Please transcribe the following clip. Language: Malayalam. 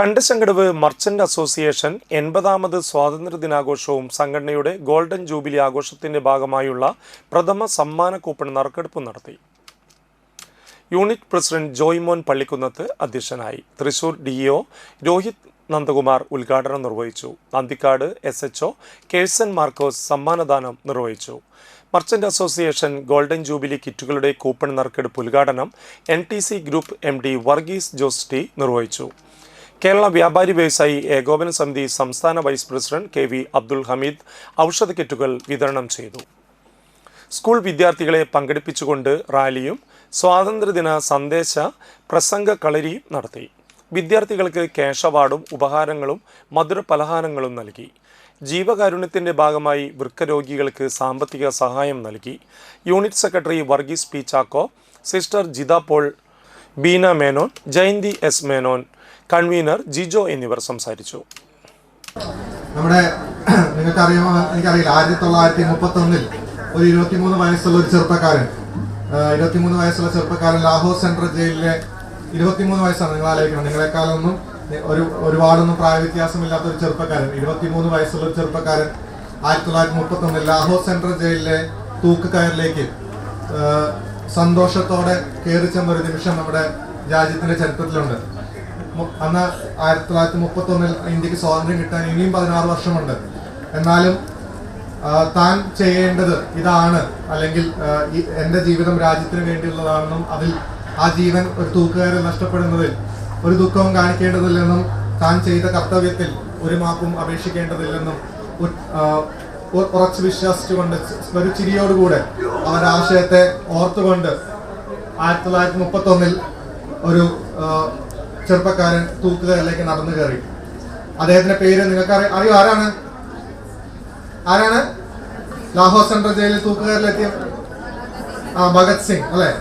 കണ്ടശങ്കടവ് മർച്ചന്റ് അസോസിയേഷൻ 80ാമത് സ്വാതന്ത്ര്യദിനാഘോഷവും സംഘടനയുടെ ഗോൾഡൻ ജൂബിലി ആഘോഷത്തിന്റെ ഭാഗമായുള്ള പ്രഥമ സമ്മാന കൂപ്പൺ നറുക്കെടുപ്പ് നടത്തി. യൂണിറ്റ് പ്രസിഡന്റ് ജോയ്മോൻ പള്ളിക്കുന്നത്ത് അധ്യക്ഷനായി. തൃശൂർ DEO രോഹിത് നന്ദകുമാർ ഉദ്ഘാടനം നിർവഹിച്ചു. അന്തിക്കാട് SHO കേഴ്സൺ മാർക്കോസ് സമ്മാനദാനം നിർവഹിച്ചു. മർച്ചന്റ് അസോസിയേഷൻ ഗോൾഡൻ ജൂബിലി കിറ്റുകളുടെ കൂപ്പൺ നറുക്കെടുപ്പ് ഉദ്ഘാടനം NTC group MD Varghese Jose T നിർവഹിച്ചു. കേരള വ്യാപാരി വ്യവസായി ഏകോപന സമിതി സംസ്ഥാന vice president KV Abdul Hameed ഔഷധ കിറ്റുകൾ വിതരണം ചെയ്തു. സ്കൂൾ വിദ്യാർത്ഥികളെ പങ്കെടുപ്പിച്ചുകൊണ്ട് റാലിയും സ്വാതന്ത്ര്യദിന സന്ദേശ പ്രസംഗ കളരിയും നടത്തി. വിദ്യാർത്ഥികൾക്ക് ക്യാഷ് അവാർഡും ഉപഹാരങ്ങളും മധുരപലഹാരങ്ങളും നൽകി. ജീവകാരുണ്യത്തിന്റെ ഭാഗമായി വൃക്കരോഗികൾക്ക് സാമ്പത്തിക സഹായം നൽകി. Unit secretary Varghese P Chacko, sister Jitha Paul, Beena Menon, Jayanthi S Menon, convener Jijo എന്നിവർ സംസാരിച്ചു. നമ്മുടെ നിങ്ങൾക്കറിയാമോ എനിക്കറിയില്ല, 1931 ഒരു 23 വയസ്സുള്ള ഒരു ചെറുപ്പക്കാരൻ 23 വയസ്സുള്ള ചെറുപ്പക്കാരൻ ലാഹോർ സെൻട്രൽ ജയിലിലെ 23 വയസ്സാണ്. നിങ്ങൾ ആലോചിക്കണം, നിങ്ങളെക്കാളൊന്നും ഒരുപാടൊന്നും പ്രായവ്യത്യാസമില്ലാത്ത ഒരു ചെറുപ്പക്കാരൻ 23 വയസ്സുള്ള ഒരു ചെറുപ്പക്കാരൻ 1931 ലാഹോർ സെൻട്രൽ ജയിലിലെ തൂക്കുകയറിലേക്ക് സന്തോഷത്തോടെ കയറി ചെന്നൊരു നിമിഷം നമ്മുടെ രാജ്യത്തിന്റെ ചരിത്രത്തിലുണ്ട്. അന്ന് 1931 ഇന്ത്യക്ക് സ്വാതന്ത്ര്യം കിട്ടാൻ ഇനിയും 16 വർഷമുണ്ട്. എന്നാലും താൻ ചെയ്യേണ്ടത് ഇതാണ്, അല്ലെങ്കിൽ എൻ്റെ ജീവിതം രാജ്യത്തിന് വേണ്ടിയുള്ളതാണെന്നും അതിൽ ആ ജീവൻ ഒരു തൂക്കുകയറിൽ നഷ്ടപ്പെടുന്നതിൽ ഒരു ദുഃഖവും കാണിക്കേണ്ടതില്ലെന്നും താൻ ചെയ്ത കർത്തവ്യത്തിൽ ഒരു മാപ്പും അപേക്ഷിക്കേണ്ടതില്ലെന്നും ഉറച്ചു വിശ്വസിച്ചുകൊണ്ട് ഒരു ചിരിയോടുകൂടെ അവരാശയത്തെ ഓർത്തുകൊണ്ട് 1931 ഒരു ചെറുപ്പക്കാരൻ തൂക്കുകയറിലേക്ക് നടന്നു കയറി. അദ്ദേഹത്തിന്റെ പേര് നിങ്ങൾക്ക് അറിയോ? ആരാണ് ലാഹോർ സെൻട്രൽ ജയിലിൽ തൂക്കുകയറിലെത്തിയ ഭഗത് സിംഗ് അല്ലെ?